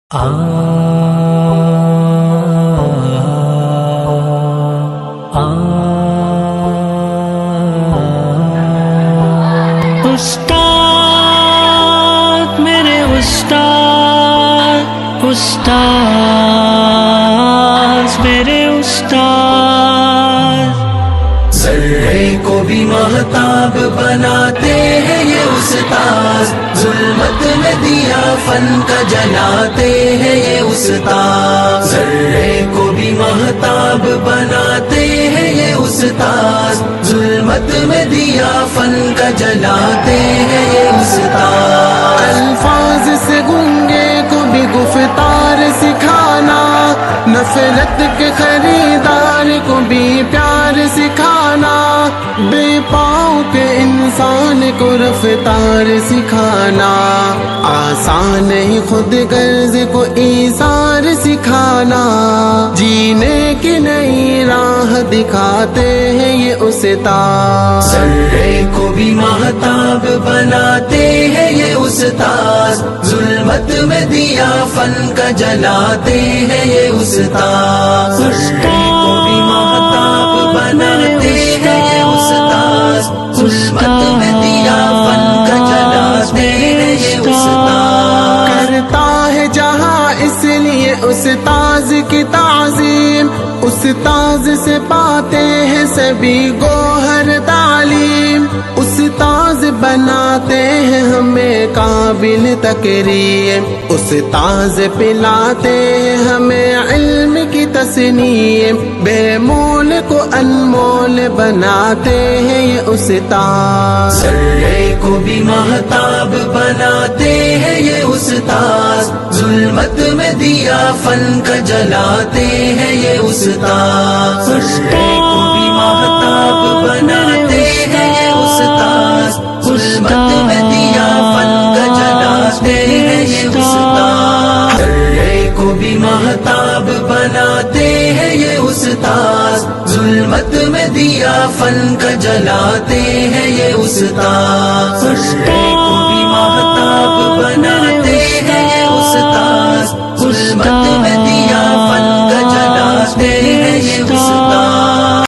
استاد میرے استاد، استاد میرے استاد، ذرے کو بھی مہتاب بناتے ہیں یہ استاد، ظلمت میں دیا فن کا جلاتے ہیں یہ استاد، ذرے کو بھی مہتاب بناتے ہیں یہ استاد، ظلمت میں دیا فن کا جلاتے ہیں یہ استاد، الفاظ سے گنگے کو بھی گفتار سکھانا، نفرت کے خریدار کو بھی پیار سکھانا، بے پاؤں کے انسان کو رفتار سکھانا، آسان ہی خود غرض کو ایثار سکھانا، جینے کی نئی راہ دکھاتے ہیں یہ استاد، ذرے کو بھی مہتاب بناتے ہیں یہ استاد، ظلمت میں دیا فن کا جلاتے ہیں یہ استاد، ذرے کو بھی مہتاب بناتے ہیں یہ استاد، ظلمت میں دیا فن کا جلاتے ہیں یہ استاد، کرتا ہے جہاں اس لیے استاذ کی تعظیم، استاذ سے پاتے ہیں سبھی گوہر تعلیم، استاذ بناتے ہیں ہمیں قابل تکریم، استاذ پلاتے ہیں ہمیں علم کی تسنیم، بے مول کو انمول بناتے ہیں یہ استاذ، ذرے کو بھی مہتاب بناتے ہیں یہ استاد، ظلمت میں دیا فن کا جلاتے ہیں یہ استاد، ذرے کو بھی مہتاب بناتے ہیں یہ استاد، ظلمت میں دیا فن کا جلاتے ہیں یہ استاد، ذرے کو بھی مہتاب بناتے ہیں یہ استاد، ظلمت میں دیا فن کا جلاتے ہیں یہ استاد،